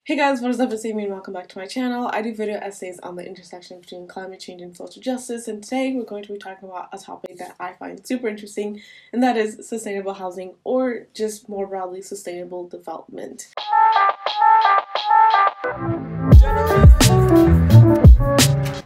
Hey guys, what is up? It's Aime and welcome back to my channel. I do video essays on the intersection between climate change and social justice, and today we're going to be talking about a topic that I find super interesting, and that is sustainable housing, or just more broadly, sustainable development.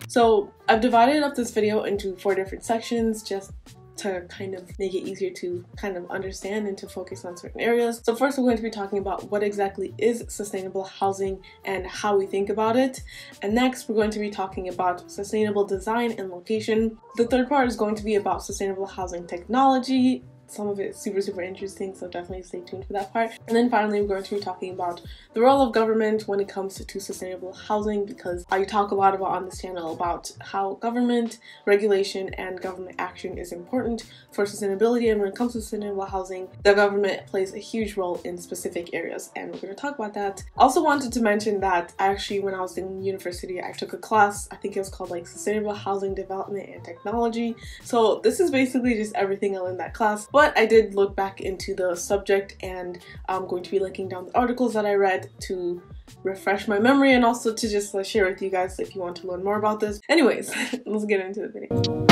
So I've divided up this video into 4 different sections just to kind of make it easier to kind of understand and to focus on certain areas. So first we're going to be talking about what exactly is sustainable housing and how we think about it. And next we're going to be talking about sustainable design and location. The third part is going to be about sustainable housing technology. Some of it is super interesting, so definitely stay tuned for that part. And then finally, we're going to be talking about the role of government when it comes to sustainable housing, because I talk a lot about on this channel about how government regulation and government action is important for sustainability. And when it comes to sustainable housing, the government plays a huge role in specific areas, and we're going to talk about that. Also wanted to mention that actually when I was in university, I took a class, I think it was called like Sustainable Housing Development and Technology. So this is basically just everything I learned in that class. But I did look back into the subject, and I'm going to be linking down the articles that I read to refresh my memory and also to just share with you guys if you want to learn more about this. Anyways, let's get into the video.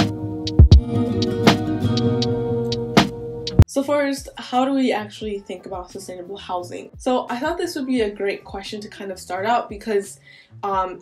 So first, how do we actually think about sustainable housing? So I thought this would be a great question to kind of start out because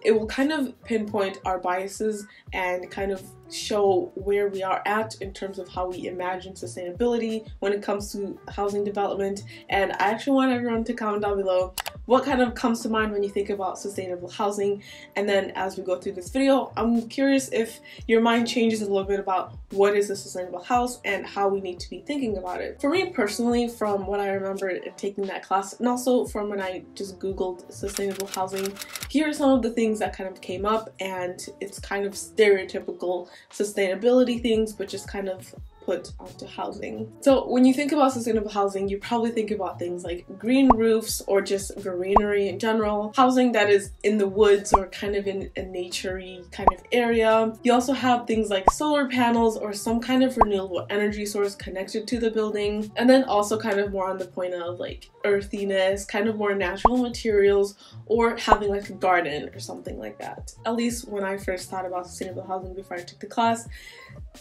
it will kind of pinpoint our biases and kind of show where we are at in terms of how we imagine sustainability when it comes to housing development. And I actually want everyone to comment down below what kind of comes to mind when you think about sustainable housing. And then as we go through this video, I'm curious if your mind changes a little bit about what is a sustainable house and how we need to be thinking about it. For me personally, from what I remember in taking that class, and also from when I just googled sustainable housing, here are some of the things that kind of came up, and it's kind of stereotypical sustainability things, but just kind of put onto housing. So when you think about sustainable housing, you probably think about things like green roofs or just greenery in general, housing that is in the woods or kind of in a naturey kind of area. You also have things like solar panels or some kind of renewable energy source connected to the building, and then also kind of more on the point of like earthiness, kind of more natural materials, or having like a garden or something like that. At least when I first thought about sustainable housing before I took the class,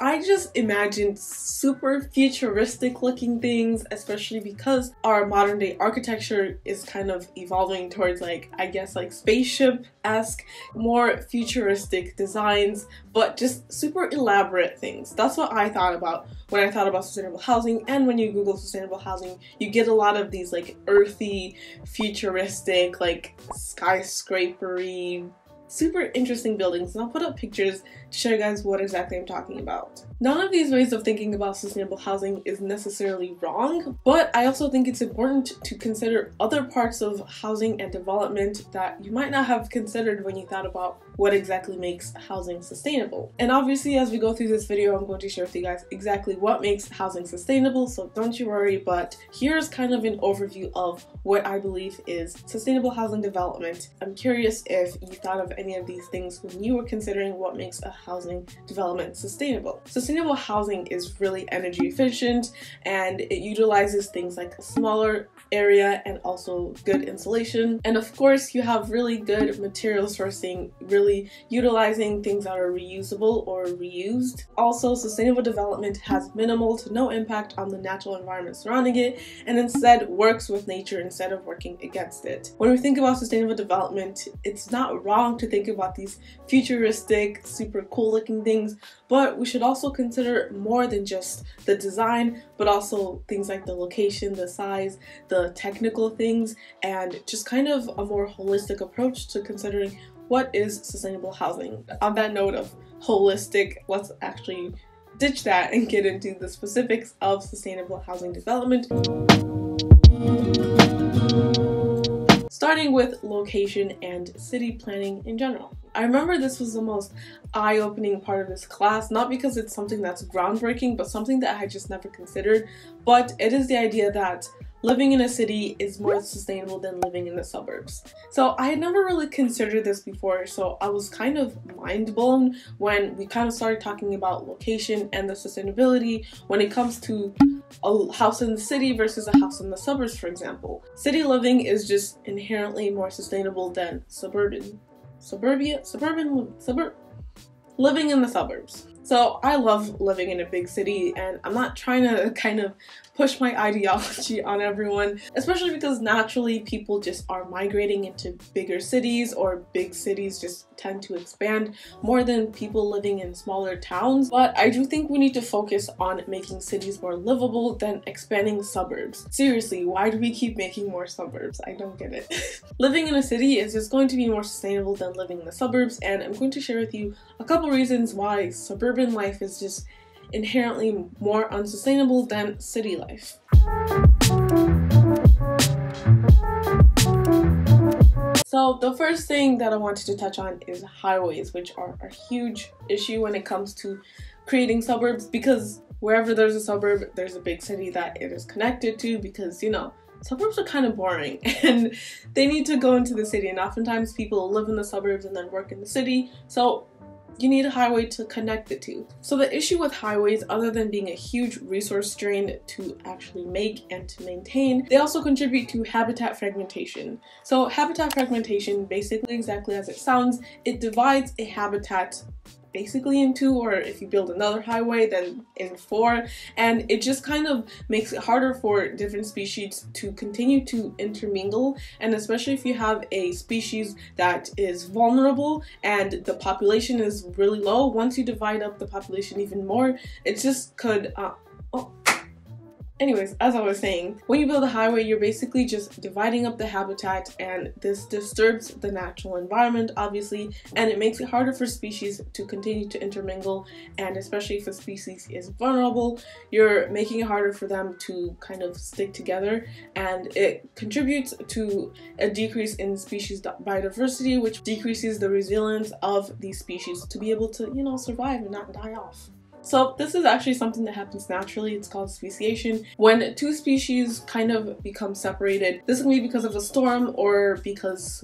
I just imagined super futuristic looking things, especially because our modern day architecture is kind of evolving towards like, I guess like spaceship-esque, more futuristic designs, but just super elaborate things. That's what I thought about when I thought about sustainable housing. And when you Google sustainable housing, you get a lot of these like earthy, futuristic, like skyscrapery, super interesting buildings, and I'll put up pictures to show you guys what exactly I'm talking about. None of these ways of thinking about sustainable housing is necessarily wrong, but I also think it's important to consider other parts of housing and development that you might not have considered when you thought about what exactly makes housing sustainable. And obviously as we go through this video, I'm going to share with you guys exactly what makes housing sustainable, so don't you worry, but here's kind of an overview of what I believe is sustainable housing development. I'm curious if you thought of any of these things when you were considering what makes a housing development sustainable. Sustainable housing is really energy efficient, and it utilizes things like a smaller area and also good insulation. And of course, you have really good material sourcing, really utilizing things that are reusable or reused. Also, sustainable development has minimal to no impact on the natural environment surrounding it, and instead works with nature instead of working against it. When we think about sustainable development, it's not wrong to think about these futuristic, super cool looking things, but we should also consider more than just the design, but also things like the location, the size, the technical things, and just kind of a more holistic approach to considering what is sustainable housing. On that note of holistic, let's actually ditch that and get into the specifics of sustainable housing development. Starting with location and city planning in general. I remember this was the most eye-opening part of this class, not because it's something that's groundbreaking, but something that I had just never considered, but it is the idea that living in a city is more sustainable than living in the suburbs. So I had never really considered this before, so I was kind of mind blown when we kind of started talking about location and the sustainability when it comes to a house in the city versus a house in the suburbs, for example. City living is just inherently more sustainable than living in the suburbs. So I love living in a big city, and I'm not trying to kind of push my ideology on everyone, especially because naturally people just are migrating into bigger cities, or big cities just tend to expand more than people living in smaller towns. But I do think we need to focus on making cities more livable than expanding suburbs. Seriously, why do we keep making more suburbs? I don't get it. Living in a city is just going to be more sustainable than living in the suburbs, and I'm going to share with you a couple reasons why suburban life is just inherently more unsustainable than city life. So the first thing that I wanted to touch on is highways, which are a huge issue when it comes to creating suburbs, because wherever there's a suburb, there's a big city that it is connected to, because, you know, suburbs are kind of boring and they need to go into the city, and oftentimes people live in the suburbs and then work in the city, so you need a highway to connect the two. So the issue with highways, other than being a huge resource drain to actually make and to maintain, they also contribute to habitat fragmentation. So habitat fragmentation, basically exactly as it sounds, it divides a habitat basically in two, or if you build another highway, then in four, and it just kind of makes it harder for different species to continue to intermingle, and especially if you have a species that is vulnerable and the population is really low, once you divide up the population even more, it just could Anyways, as I was saying, when you build a highway, you're basically just dividing up the habitat, and this disturbs the natural environment, obviously, and it makes it harder for species to continue to intermingle, and especially if a species is vulnerable, you're making it harder for them to kind of stick together, and it contributes to a decrease in species biodiversity, which decreases the resilience of these species to be able to, you know, survive and not die off. So this is actually something that happens naturally. It's called speciation. When two species kind of become separated, this can be because of a storm or because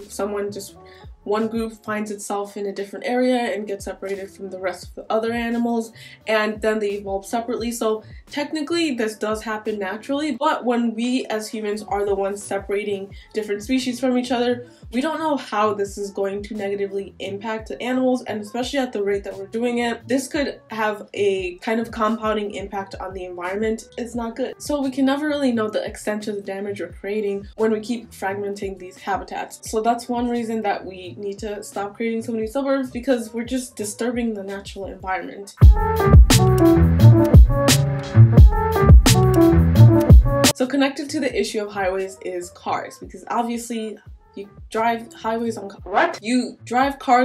one group finds itself in a different area and gets separated from the rest of the other animals, and then they evolve separately. So technically this does happen naturally, but when we as humans are the ones separating different species from each other, we don't know how this is going to negatively impact the animals, and especially at the rate that we're doing it, this could have a kind of compounding impact on the environment. It's not good. So we can never really know the extent of the damage we're creating when we keep fragmenting these habitats. So that's one reason that we need to stop creating so many suburbs, because we're just disturbing the natural environment. So connected to the issue of highways is cars, because obviously you drive cars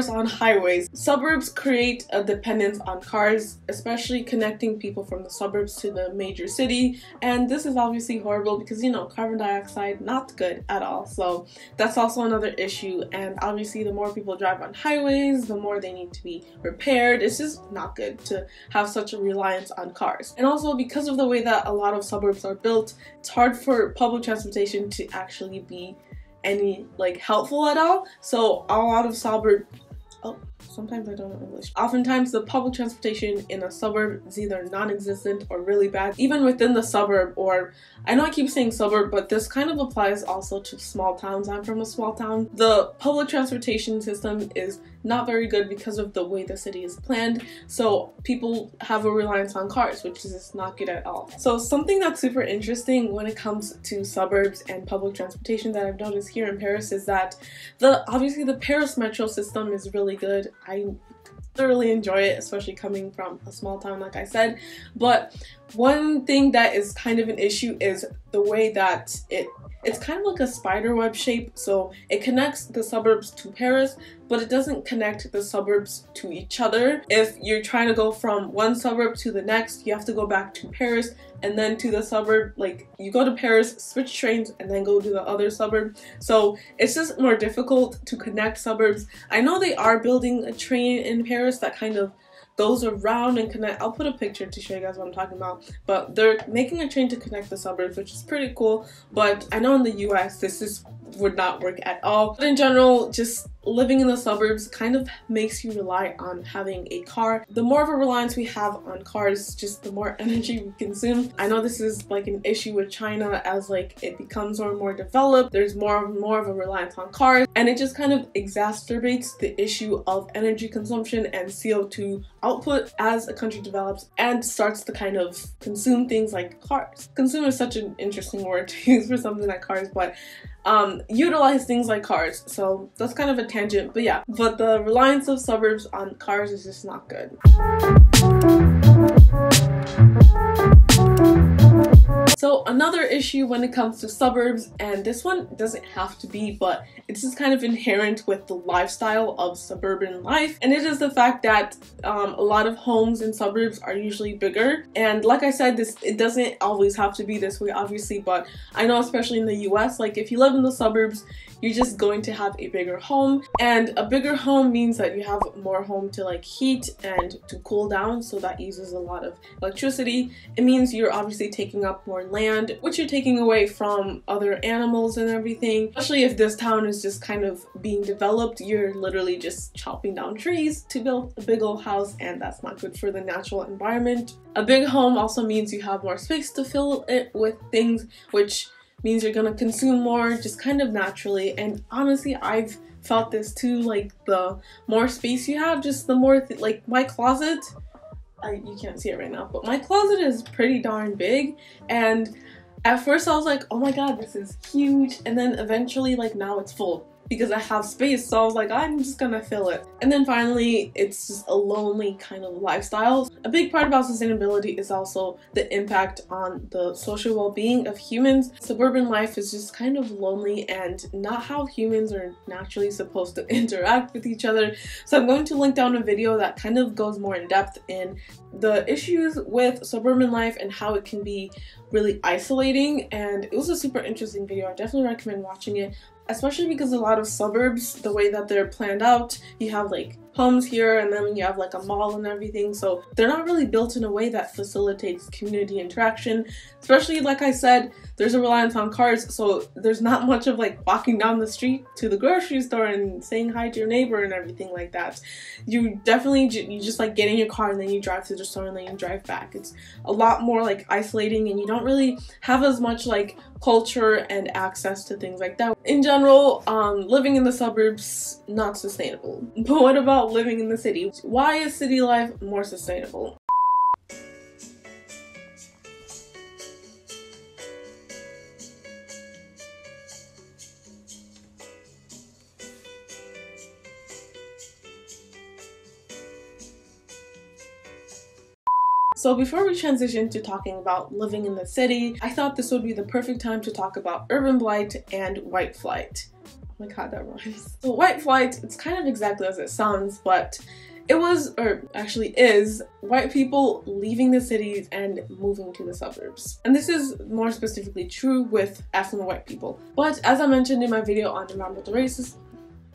on highways. Suburbs create a dependence on cars, especially connecting people from the suburbs to the major city, and this is obviously horrible because, you know, carbon dioxide, not good at all. So that's also another issue, and obviously the more people drive on highways, the more they need to be repaired. It's just not good to have such a reliance on cars. And also, because of the way that a lot of suburbs are built, it's hard for public transportation to actually be any helpful at all. So a lot of sometimes I don't know English. Oftentimes the public transportation in a suburb is either non-existent or really bad. Even within the suburb, or I know I keep saying suburb, but this kind of applies also to small towns. I'm from a small town. The public transportation system is not very good because of the way the city is planned. So people have a reliance on cars, which is just not good at all. So something that's super interesting when it comes to suburbs and public transportation that I've noticed here in Paris is that obviously the Paris metro system is really good. I thoroughly enjoy it, especially coming from a small town like I said. But one thing that is kind of an issue is the way that it's kind of like a spider web shape. So it connects the suburbs to Paris, but it doesn't connect the suburbs to each other. If you're trying to go from one suburb to the next, you have to go back to Paris and then to the suburb. Like, you go to Paris, switch trains, and then go to the other suburb. So it's just more difficult to connect suburbs. I know they are building a train in Paris that kind of goes around and connect. I'll put a picture to show you guys what I'm talking about, but they're making a train to connect the suburbs, which is pretty cool. But I know in the US this is would not work at all. But in general, just living in the suburbs kind of makes you rely on having a car. The more of a reliance we have on cars, just the more energy we consume. I know this is like an issue with China as like it becomes more and more developed. There's more of a reliance on cars, and it just kind of exacerbates the issue of energy consumption and CO2 output as a country develops and starts to kind of consume things like cars. Consume is such an interesting word to use for something like cars, but utilize things like cars. So that's kind of a tangent, but yeah. But the reliance of suburbs on cars is just not good. So another issue when it comes to suburbs, and this one doesn't have to be, but it's just kind of inherent with the lifestyle of suburban life, and it is the fact that a lot of homes in suburbs are usually bigger. And like I said, it doesn't always have to be this way, obviously, but I know especially in the US, like if you live in the suburbs, you're just going to have a bigger home, and a bigger home means that you have more home to like heat and to cool down, so that uses a lot of electricity. It means you're obviously taking up more land, which you're taking away from other animals and everything. Especially if this town is just kind of being developed, you're literally just chopping down trees to build a big old house, and that's not good for the natural environment. A big home also means you have more space to fill it with things, which means you're gonna consume more just kind of naturally. And honestly, I've felt this too, like the more space you have, just the more like my closet, you can't see it right now, but my closet is pretty darn big, and at first I was like, oh my god, this is huge, and then eventually like now it's full because I have space, so I was like, I'm just gonna fill it. And then finally, it's just a lonely kind of lifestyle. A big part about sustainability is also the impact on the social well-being of humans. Suburban life is just kind of lonely and not how humans are naturally supposed to interact with each other. So I'm going to link down a video that kind of goes more in depth in the issues with suburban life and how it can be really isolating, and it was a super interesting video. I definitely recommend watching it, especially because a lot of suburbs, the way that they're planned out, you have like homes here and then you have like a mall and everything, so they're not really built in a way that facilitates community interaction. Especially, like I said, there's a reliance on cars, so there's not much of like walking down the street to the grocery store and saying hi to your neighbor and everything like that. You just like get in your car and then you drive to the store and then you drive back. It's a lot more like isolating, and you don't really have as much like culture and access to things like that. In general, living in the suburbs, not sustainable. But what about living in the city? Why is city life more sustainable? So before we transition to talking about living in the city, I thought this would be the perfect time to talk about urban blight and white flight. Oh my god, that rhymes. So white flight, it's kind of exactly as it sounds, but it was, or actually is, white people leaving the cities and moving to the suburbs. And this is more specifically true with affluent white people. But as I mentioned in my video on environmental racism,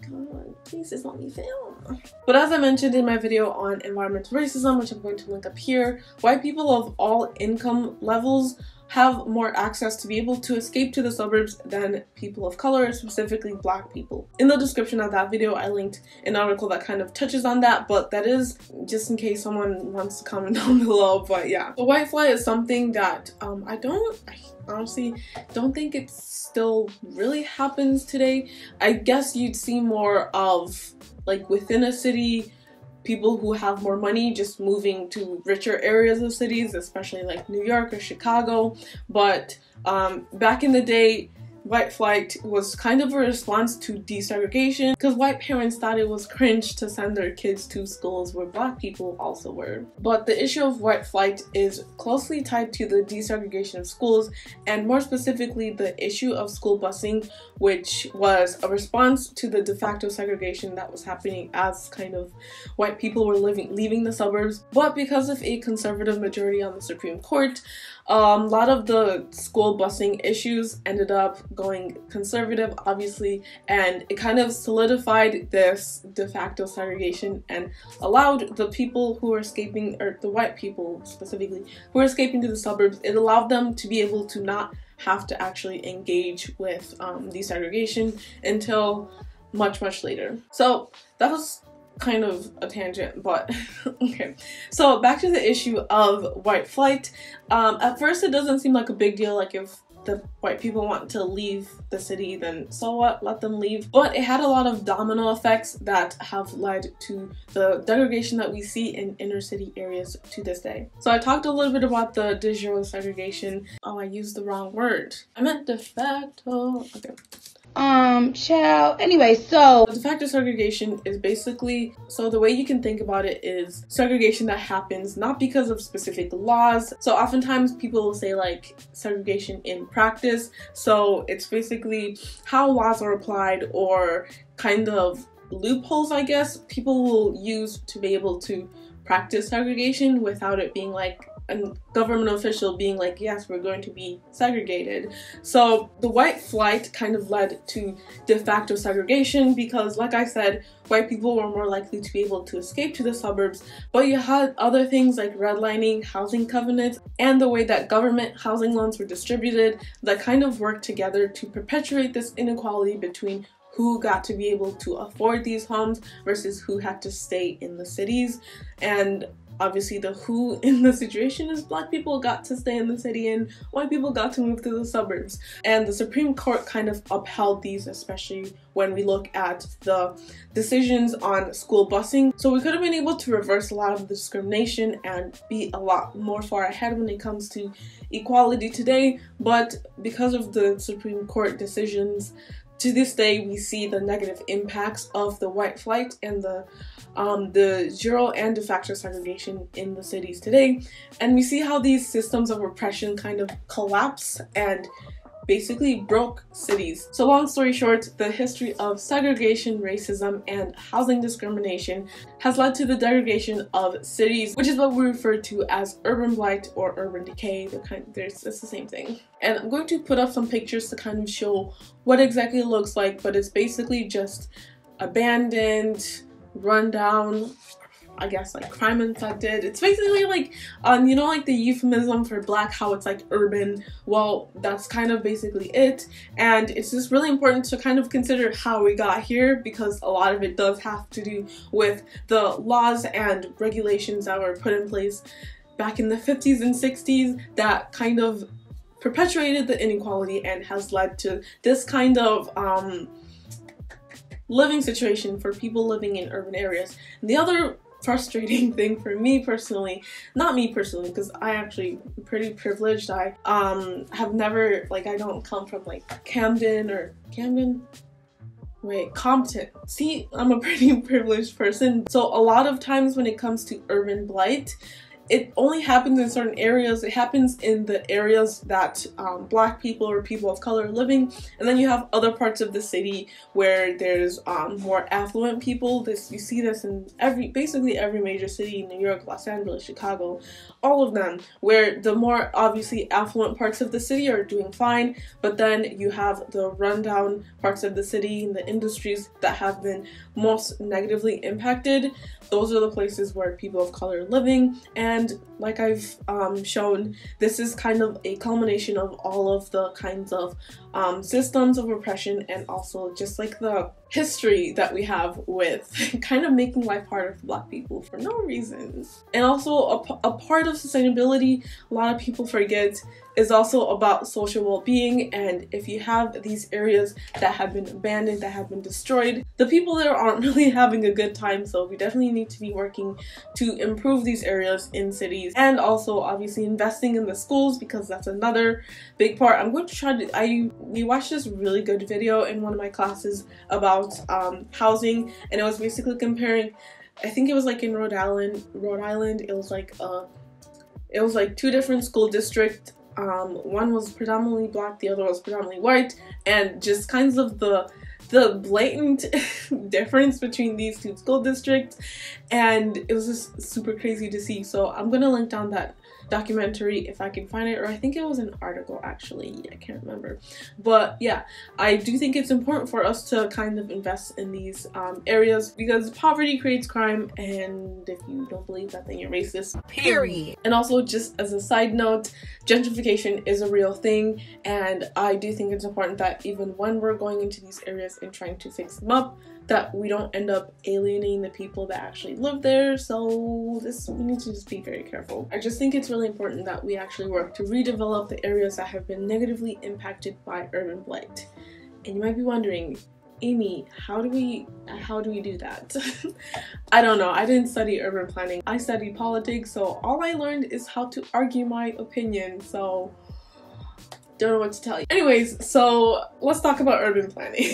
come on, please just let me film. But as I mentioned in my video on environmental racism, which I'm going to link up here, white people of all income levels have more access to be able to escape to the suburbs than people of color, specifically black people. In the description of that video, I linked an article that kind of touches on that, but that is just in case someone wants to comment down below. But yeah, the white flight is something that I honestly don't think it still really happens today. I guess you'd see more of, like, within a city, people who have more money just moving to richer areas of cities, especially like New York or Chicago. But back in the day, white flight was kind of a response to desegregation, because white parents thought it was cringe to send their kids to schools where black people also were. But the issue of white flight is closely tied to the desegregation of schools, and more specifically the issue of school busing, which was a response to the de facto segregation that was happening as kind of white people were leaving the suburbs. But because of a conservative majority on the Supreme Court, a lot of the school busing issues ended up going conservative, obviously, and it kind of solidified this de facto segregation and allowed the people who were escaping, or the white people specifically, who were escaping to the suburbs, it allowed them to be able to not have to actually engage with desegregation until much later. So that was kind of a tangent, but okay. So back to the issue of white flight. At first it doesn't seem like a big deal, like if the white people want to leave the city, then so what, let them leave. But it had a lot of domino effects that have led to the degradation that we see in inner city areas to this day. So I talked a little bit about the de jure segregation. Oh, I used the wrong word. I meant de facto. Okay. Child. Anyway, so de facto segregation is basically, so the way you can think about it is segregation that happens not because of specific laws. So oftentimes people will say like segregation in practice. So it's basically how laws are applied, or kind of loopholes, I guess, people will use to be able to practice segregation without it being like a government official being like, yes, we're going to be segregated. So the white flight kind of led to de facto segregation because, like I said, white people were more likely to be able to escape to the suburbs, but you had other things like redlining, housing covenants, and the way that government housing loans were distributed that kind of worked together to perpetuate this inequality between who got to be able to afford these homes versus who had to stay in the cities. And obviously the who in the situation is black people got to stay in the city and white people got to move to the suburbs. And the Supreme Court kind of upheld these, especially when we look at the decisions on school busing. So we could have been able to reverse a lot of the discrimination and be a lot more far ahead when it comes to equality today. But because of the Supreme Court decisions, to this day we see the negative impacts of the white flight and the jure and de facto segregation in the cities today, and we see how these systems of oppression kind of collapse and basically broke cities. So long story short, the history of segregation, racism, and housing discrimination has led to the degradation of cities, which is what we refer to as urban blight or urban decay. It's the same thing. And I'm going to put up some pictures to kind of show what exactly it looks like, but it's basically just abandoned, rundown, I guess like crime infected. It's basically like, you know, like the euphemism for black, how it's like urban. Well, that's kind of basically it. And it's just really important to kind of consider how we got here, because a lot of it does have to do with the laws and regulations that were put in place back in the 50s and 60s that kind of perpetuated the inequality and has led to this kind of living situation for people living in urban areas. And the other frustrating thing for me personally, not me personally, because I actually am pretty privileged. I have never, like, I don't come from like Compton. See, I'm a pretty privileged person. So a lot of times when it comes to urban blight, it only happens in certain areas. It happens in the areas that black people or people of color are living, and then you have other parts of the city where there's more affluent people. You see this in basically every major city: New York, Los Angeles, Chicago, all of them, where the more obviously affluent parts of the city are doing fine, but then you have the rundown parts of the city and the industries that have been most negatively impacted. Those are the places where people of color are living. And like I've shown, this is kind of a culmination of all of the kinds of systems of oppression, and also just like the history that we have with kind of making life harder for black people for no reason. And also a part of sustainability a lot of people forget is also about social well-being. And if you have these areas that have been abandoned, that have been destroyed, the people there aren't really having a good time. So we definitely need to be working to improve these areas in cities, and also obviously investing in the schools, because that's another big part. I'm going to try to, we watched this really good video in one of my classes about housing, and it was basically comparing, I think it was like in Rhode Island, it was like two different school districts. One was predominantly black, the other was predominantly white, and just kinds of the blatant difference between these two school districts, and it was just super crazy to see. So I'm gonna link down that documentary, if I can find it, or I think it was an article actually, I can't remember. But yeah, I do think it's important for us to kind of invest in these areas, because poverty creates crime, and if you don't believe that, then you're racist, period. And also, just as a side note, gentrification is a real thing, and I do think it's important that even when we're going into these areas and trying to fix them up, that we don't end up alienating the people that actually live there. So we need to just be very careful. I just think it's really important that we actually work to redevelop the areas that have been negatively impacted by urban blight. And you might be wondering, Amy, how do we do that? I don't know. I didn't study urban planning. I studied politics, so all I learned is how to argue my opinion. So don't know what to tell you. Anyways, so let's talk about urban planning.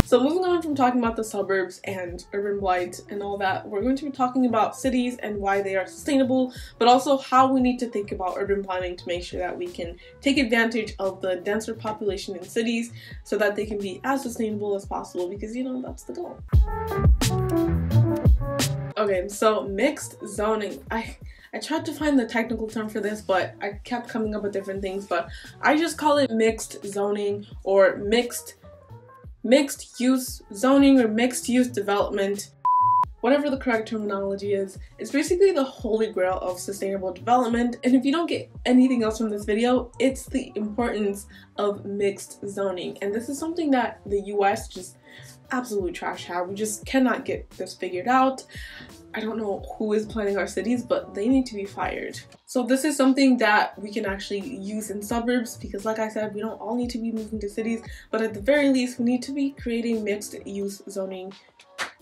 So moving on from talking about the suburbs and urban blight and all that, we're going to be talking about cities and why they are sustainable, but also how we need to think about urban planning to make sure that we can take advantage of the denser population in cities so that they can be as sustainable as possible, because, you know, that's the goal. Okay, so mixed zoning. I tried to find the technical term for this, but I kept coming up with different things, but I just call it mixed zoning or mixed use zoning or mixed use development, whatever the correct terminology is. It's basically the holy grail of sustainable development, and if you don't get anything else from this video, it's the importance of mixed zoning. And this is something that the US just absolute trash have. We just cannot get this figured out. I don't know who is planning our cities, but they need to be fired. So this is something that we can actually use in suburbs, because like I said, we don't all need to be moving to cities, but at the very least, we need to be creating mixed use zoning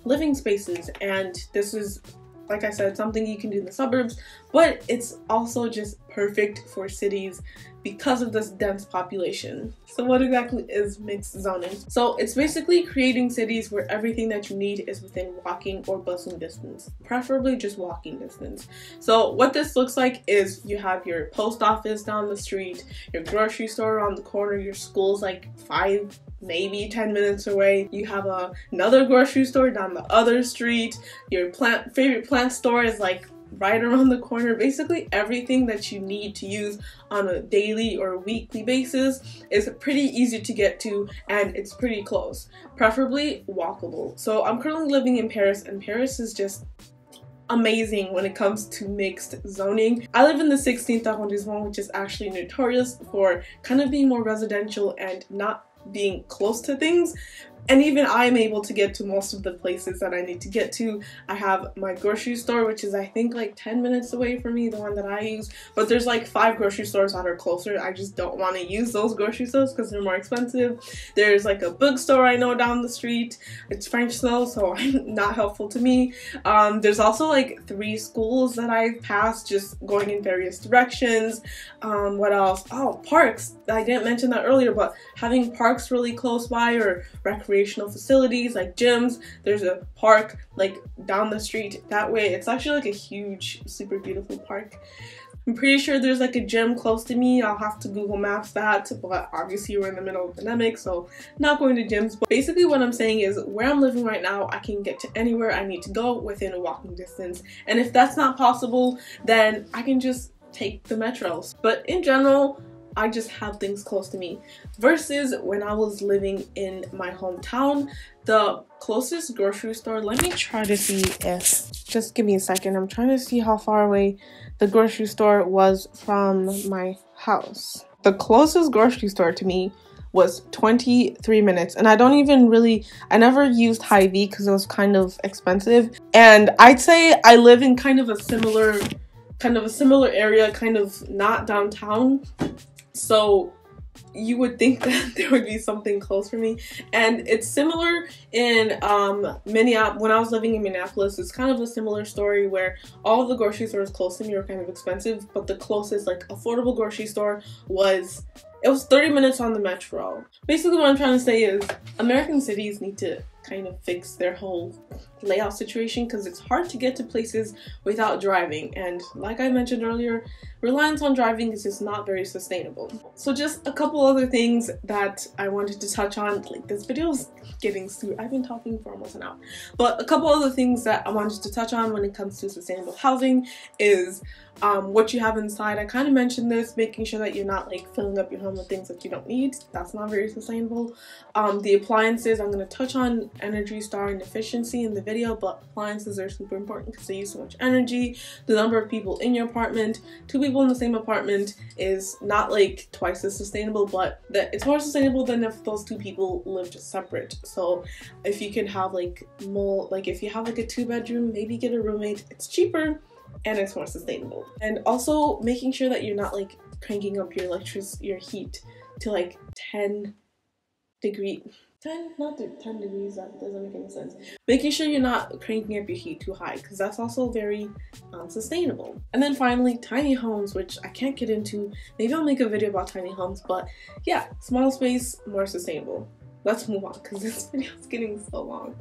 living spaces. And this is, like I said, something you can do in the suburbs, but it's also just perfect for cities because of this dense population. So what exactly is mixed zoning? So it's basically creating cities where everything that you need is within walking or busing distance, preferably just walking distance. So what this looks like is you have your post office down the street, your grocery store around the corner, your school's like 5, maybe 10 minutes away. You have another grocery store down the other street. Your favorite plant store is like right around the corner. Basically everything that you need to use on a daily or weekly basis is pretty easy to get to, and it's pretty close, preferably walkable. So I'm currently living in Paris, and Paris is just amazing when it comes to mixed zoning. I live in the 16th arrondissement, which is actually notorious for kind of being more residential and not being close to things. And even I'm able to get to most of the places that I need to get to. I have my grocery store, which is I think like 10 minutes away from me, the one that I use. But there's like 5 grocery stores that are closer. I just don't want to use those grocery stores because they're more expensive. There's like a bookstore I know down the street. It's French though, so not helpful to me. There's also like 3 schools that I've passed just going in various directions. What else? Oh, parks. I didn't mention that earlier, but having parks really close by, or recreational facilities like gyms. There's a park like down the street that way. It's actually like a huge, super beautiful park. I'm pretty sure there's like a gym close to me. I'll have to Google Maps that, but obviously we're in the middle of the pandemic, so not going to gyms. But basically what I'm saying is, where I'm living right now, I can get to anywhere I need to go within a walking distance. And if that's not possible, then I can just take the metros. But in general, I just have things close to me. Versus when I was living in my hometown, the closest grocery store, let me try to see if, just give me a second, I'm trying to see how far away the grocery store was from my house. The closest grocery store to me was 23 minutes, and I never used Hy-Vee because it was kind of expensive. And I'd say I live in kind of a similar area, kind of not downtown. So you would think that there would be something close for me. And it's similar in Minneapolis. When I was living in Minneapolis, it's kind of a similar story where all of the grocery stores close to me were kind of expensive, but the closest like affordable grocery store was 30 minutes on the metro. Basically what I'm trying to say is American cities need to kind of fix their whole layout situation, because it's hard to get to places without driving. And like I mentioned earlier, reliance on driving is just not very sustainable. So just a couple other things that I wanted to touch on. Like, this video is getting through. I've been talking for almost an hour. But a couple other things that I wanted to touch on when it comes to sustainable housing is what you have inside. I kind of mentioned this, making sure that you're not like filling up your home with things that you don't need. That's not very sustainable. The appliances, I'm going to touch on Energy Star and efficiency in the video, but appliances are super important because they use so much energy. The number of people in your apartment, 2 people in the same apartment, is not like twice as sustainable, but it's more sustainable than if those 2 people lived separate. So if you can have like more, like if you have like a 2-bedroom, maybe get a roommate. It's cheaper and it's more sustainable. And also making sure that you're not like cranking up your heat to like 10 degrees, not 10 degrees, that doesn't make any sense. Making sure you're not cranking up your heat too high, because that's also very unsustainable. And then finally, tiny homes, which I can't get into. Maybe I'll make a video about tiny homes, but yeah, small space, more sustainable. Let's move on because this video is getting so long.